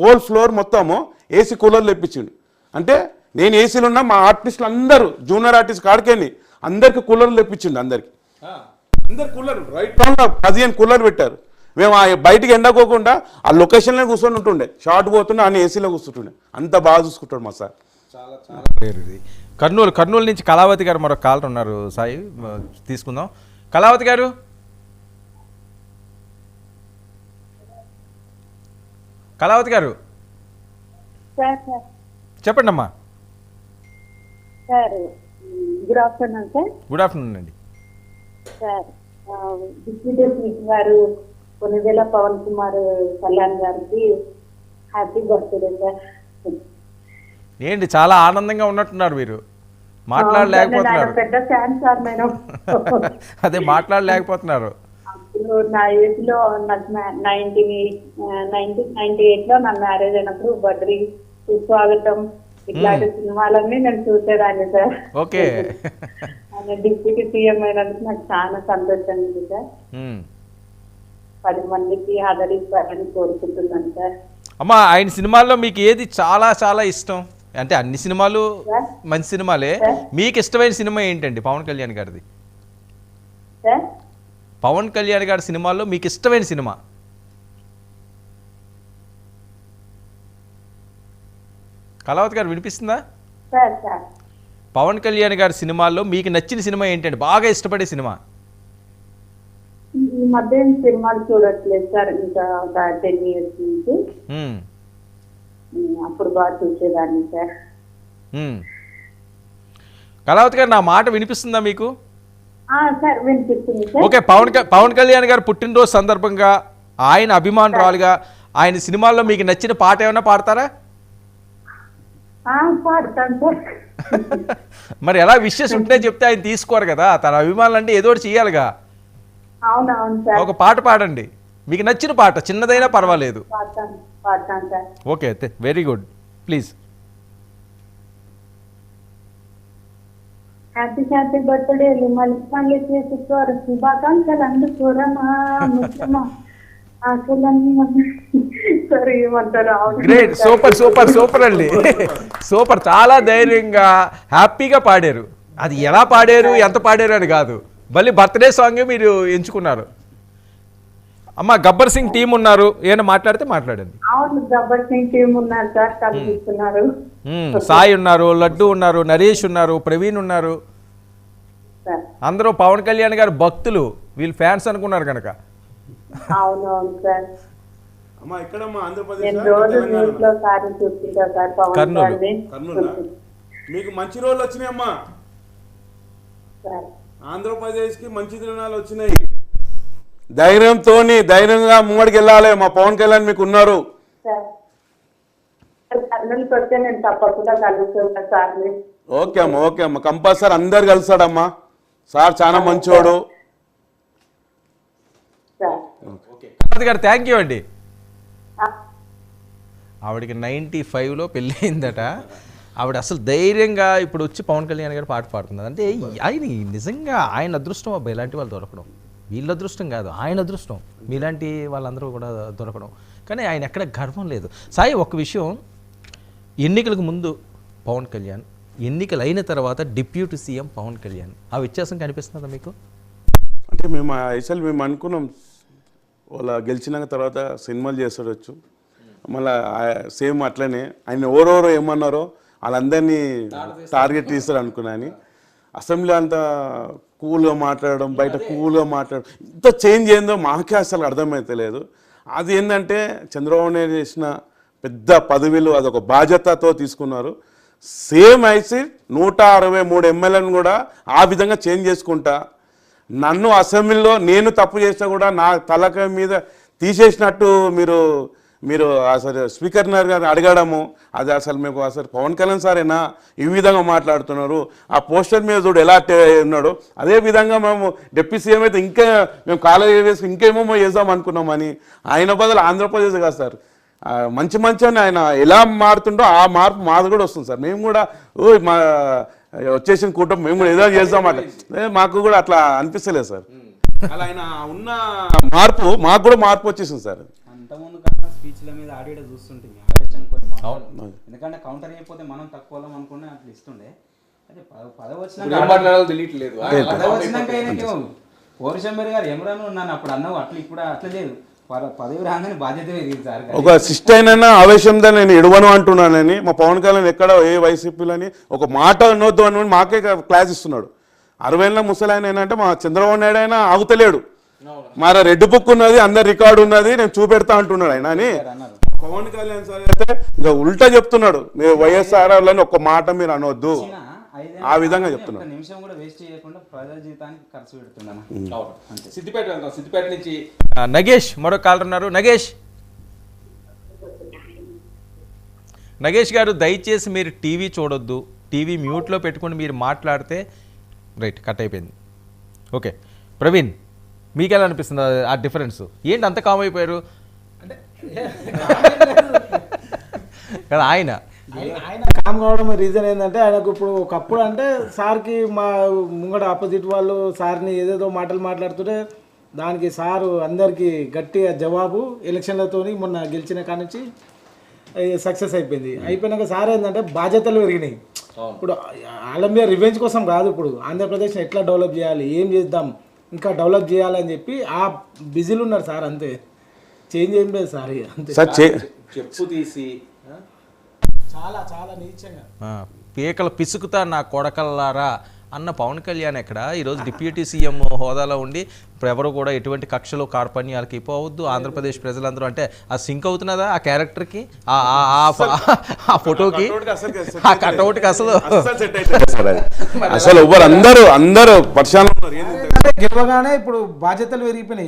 4th floor మొత్తము AC కూలర్లు తెప్పించిండు. అంటే నేను ఏసీలు ఉన్నా మా ఆర్టిస్టులు అందరూ జూనియర్ ఆర్టిస్ట్ కాడికేని అందరికి కూలర్లు తెప్పించిండు. అందరికి కూలర్ రైట్ 15 కూలర్ పెట్టారు. మేము బయటికి ఎండకోకుండా ఆ లొకేషన్లో కూర్చొని ఉంటుండే, షార్ట్ పోతుండే అని ఏసీలో కూర్చుంటుండే. అంత బాగా చూసుకుంటాడు మా సార్. చాలా చాలా పేరు ఇది. కర్నూలు నుంచి కళావతి గారు మరొక కాలర్ ఉన్నారు. సాయి తీసుకుందాం. కళావతి గారు, కళావతి గారు చెప్పండి అమ్మా. Sir good afternoon sir. Good afternoon అండి. సార్ డిప్యూటీ స్పీకర్ గారు కొనిదెల పవన్ కుమార్ కళ్యాణ్ గారికి హ్యాపీ బర్త్డే సార్. ఏంటి చాలా ఆనందంగా ఉన్నట్టున్నారు మీరు, మాట్లాడలేకపోతున్నారు. పెద్ద ఫ్యాన్ సార్ నేను. అదే మాట్లాడలేకపోతున్నారు. నా ఏజ్ లో నాకు 1998 లో నా మ్యారేజ్ అయినప్పుడు బద్రి, సుస్వాగతం ఇట్లాంటి సినిమాలన్నీ నేను చూసేదాన్ని సార్. ఓకే. ఆయన డిప్యూటీ సీఎం అయినందుకు నాకు చాలా సంతోషంగా ఉంది సార్. 10 మందికి ఆదరిస్తారని కోరుకుంటున్నాను సార్. అమ్మా, ఆయన సినిమాల్లో మీకు ఏది చాలా చాలా ఇష్టం? అంటే అన్ని సినిమాలు మంచి సినిమాలే, మీకు ఇష్టమైన సినిమా ఏంటండి పవన్ కళ్యాణ్ గారిది? సార్ పవన్ కళ్యాణ్ గారి సినిమాల్లో మీకు ఇష్టమైన సినిమా? కళావతి గారు వినిపిస్తుందా? సార్ సార్ పవన్ కళ్యాణ్ గారి సినిమాల్లో మీకు నచ్చిన సినిమా ఏంటండి, బాగా ఇష్టపడే సినిమా? ఈ మధ్య సినిమాలు చూడట్లేదు సార్, ఇంకా ఒక 10 years నుంచి. అప్పుడు బాగా చూసేదాన్ని సార్. కళావతి గారు, నా మాట వినిపిస్తుందా మీకు? సార్ వినిపిస్తుంది సార్. ఓకే, పవన్ కళ్యాణ్ గారు పుట్టినరోజు సందర్భంగా ఆయన అభిమానురాలుగా ఆయన సినిమాల్లో మీకు నచ్చిన పాట ఏమైనా పాడతారా? పాడతాను సార్. మరి ఎలా విషెస్ ఉంటే చెప్తే ఆయన తీసుకోరు కదా, తన అభిమానులు అంటే ఏదో ఒకటి చెయ్యాలిగా. అవునవును సార్. ఒక పాట పాడండి, మీకు నచ్చిన పాట, చిన్నదైనా పర్వాలేదు. పాడతాను sir. Okay, very good, please. Happy happy birthday మళ్ళీ చేసుకోరు, శుభాకాంక్షలు అందుకోరమా ముఖ్యమా ఆశలన్నీ. సరే ఏమంటారు? గ్రేట్, సూపర్ సూపర్ సూపర్ అండి, సూపర్. చాలా ధైర్యంగా హ్యాపీగా పాడారు. అది ఎలా పాడారు, ఎంత పాడారు అని కాదు, మళ్ళీ బర్త్డే సాంగ్ మీరు ఎంచుకున్నారు. అమ్మ, గబ్బర్ సింగ్ టీం ఉన్నారు, ఏమైనా మాట్లాడితే మాట్లాడండి. అవును, గబ్బర్ సింగ్ టీం ఉన్నారు సార్, కల్పిస్తున్నారు. సాయి ఉన్నారు, లడ్డు ఉన్నారు, నరేష్ ఉన్నారు, ప్రవీణ్ ఉన్నారు. అందరూ పవన్ కళ్యాణ్ గారు భక్తులు, వీళ్ళు ఫ్యాన్స్ అనుకున్నారు కనుక. అవునవును సార్. మీకు మంచి రోజులు వచ్చినాయమ్మా, ఆంధ్రప్రదేశ్ కి మంచి దినాలు వచ్చినాయి. ధైర్యంగా ముంగడికి వెళ్ళాలి. మా పవన్ కళ్యాణ్ మీకు ఉన్నారు. ఓకే అమ్మా కంపల్సరీ అందరు కలుస్తాడమ్మా. సార్ చాలా మంచోడు. గారు థ్యాంక్ యూ అండి. ఆవిడకి 95లో పెళ్ళి అయిందట. ఆవిడ అసలు ధైర్యంగా ఇప్పుడు వచ్చి పవన్ కళ్యాణ్ గారు పాట పాడుతున్నారు అంటే ఆయన నిజంగా ఆయన అదృష్టం అబ్బాయి, ఇలాంటి వాళ్ళు దొరకడం. వీళ్ళ అదృష్టం కాదు, ఆయన అదృష్టం. మీలాంటి వాళ్ళందరూ కూడా దొరకడం. కానీ ఆయన ఎక్కడ గర్వం లేదు. సాయి, ఒక విషయం, ఎన్నికలకు ముందు పవన్ కళ్యాణ్, ఎన్నికలు అయిన తర్వాత డిప్యూటీ సీఎం పవన్ కళ్యాణ్, ఆ వ్యత్యాసం కనిపిస్తుందా మీకు? అంటే మేము అనుకున్నాం వాళ్ళ గెలిచినాక తర్వాత సినిమాలు చేస్తాడొచ్చు, మళ్ళీ సేమ్ అట్లనే ఆయన ఎవరెవరో ఏమన్నారో వాళ్ళందరినీ టార్గెట్ చేస్తాడు అనుకున్నాను. అసెంబ్లీ అంతా కూల్గా మాట్లాడడం, బయట కూల్గా మాట్లాడడం, ఇంత చేంజ్ ఏందో మాకే అసలు అర్థమైతలేదు. అది ఏంటంటే చంద్రబాబు నాయుడు చేసిన పెద్ద పదవిలు అదొక బాధ్యతతో తీసుకున్నారు. సేమ్ అయితే 163 ఎమ్మెల్యేలను కూడా ఆ విధంగా చేంజ్ చేసుకుంటా, నన్ను అసెంబ్లీలో నేను తప్పు చేసినా కూడా నా తలక మీద తీసేసినట్టు మీరు అసలు స్పీకర్ గారిని అడగడము, అది అసలు మీకు అసలు పవన్ కళ్యాణ్ సారేనా ఈ విధంగా మాట్లాడుతున్నారు? ఆ పోస్టర్ మీద చూడు ఎలా ఉన్నాడు. అదే విధంగా మేము డిప్యూటీ సీఎం అయితే ఇంకా మేము కాలేజీ వేసి ఇంకేమేమో చేద్దాం అనుకున్నామని. ఆయన బదులు ఆంధ్రప్రదేశ్ కాదు సార్, మంచి అని ఆయన ఎలా మారుతుండో ఆ మార్పు మాది కూడా వస్తుంది సార్. మేము కూడా మా వచ్చేసిన కూటమి మేము కూడా ఏదో చేద్దామట, మాకు కూడా అట్లా అనిపిస్తలేదు సార్. అలా ఆయన ఉన్న మార్పు మాకు కూడా మార్పు వచ్చేసింది సార్. స్పీచ్ల మీద ఆడియో చూస్తుంటే ఆవేశం కొన్ని మాట్లాడు. ఎందుకంటే కౌంటర్ అయిపోతే మనం తక్కువ అనుకునే అట్లా ఇస్తుండే. అదే పదవి వచ్చినాక ఆయనకి కోరిశంబరి గారు ఎమరాను ఉన్నాను అప్పుడు అన్నావు అట్లా ఇప్పుడు అట్లా లేదు. పదవి రాగానే బాధ్యత పెరిగింది సార్. ఒక సిస్టర్ అయినా ఆవేశంతో నేను ఎడవను అంటున్నానని మా పవన్ కళ్యాణ్ ఎక్కడ ఏ వైసీపీలని ఒక మాట అనొద్దు అని మాకే క్లాస్ ఇస్తున్నాడు. 60 ముసలాయన ఏంటంటే మా చంద్రబాబు నాయుడు అయినా ఆగుతలేడు. మరి రెడ్ బుక్ ఉన్నది, అందరు రికార్డు ఉన్నది, నేను చూపెడతా అంటున్నాడు ఆయన అని. పవన్ కళ్యాణ్ సార్ అయితే ఇంకా ఉల్టా చెప్తున్నాడు, మీరు వైఎస్ఆర్ అని ఒక మాట మీరు అనొద్దు, ఆ విధంగా చెప్తున్నాడు. నిమిషం కూడా వేస్ట్ చేయకుండా ప్రజల జీవితానికి ఖర్చు పెడుతున్నాను. సిద్దిపేట నుంచి నగేష్ మరో కాలర్ ఉన్నారు. నగేష్ గారు, దయచేసి మీరు టీవీ చూడొద్దు, టీవీ మ్యూట్లో పెట్టుకుని మీరు మాట్లాడితే రైట్ కట్ అయిపోయింది. ఓకే ప్రవీణ్, మీకు ఎలా అనిపిస్తుంది ఆ డిఫరెన్స్ ఏంటి? అంత కామ్ అయిపోయారు కదా ఆయన కామ్ కావడం రీజన్ ఏంటంటే ఆయనకు ఇప్పుడు ఒకప్పుడు అంటే సార్కి మా ముంగడ ఆపోజిట్ వాళ్ళు సార్ని ఏదేదో మాటలు మాట్లాడుతుంటే దానికి సారు అందరికీ గట్టిగా జవాబు ఎలక్షన్లతో మొన్న గెలిచిన కాడ నుంచి సక్సెస్ అయిపోయినాక సార్ ఏంటంటే బాధ్యతలు పెరిగినాయి. ఇప్పుడు వాళ్ళ మీద రివెంజ్ కోసం కాదు, ఇప్పుడు ఆంధ్రప్రదేశ్ని ఎట్లా డెవలప్ చేయాలి, ఏం చేద్దాం, ఇంకా డెవలప్ చేయాలని చెప్పి ఆ బిజీలు ఉన్నారు సార్. అంతే, చేంజ్ ఏం లేదు సార్. అంతే చెప్పు తీసి చాలా చాలా నీచంగా పీకలు పిసుకుతా నా కొడకల్లారా అన్న పవన్ కళ్యాణ్ ఎక్కడ ఈరోజు డిప్యూటీ సీఎం హోదాలో ఉండి ఎవరు కూడా ఎటువంటి కక్షలు కార్పణ్యాలకి పోవద్దు, ఆంధ్రప్రదేశ్ ప్రజలందరూ అంటే ఆ సింక్ అవుతున్నదా ఆ క్యారెక్టర్కి, ఆ ఫోటోకి, ఆ కట్అవుట్కి అసలు అసలు అందరూ పరిశాన్ గెలవగానే ఇప్పుడు బాధ్యతలు పెరిగిపోయినాయి.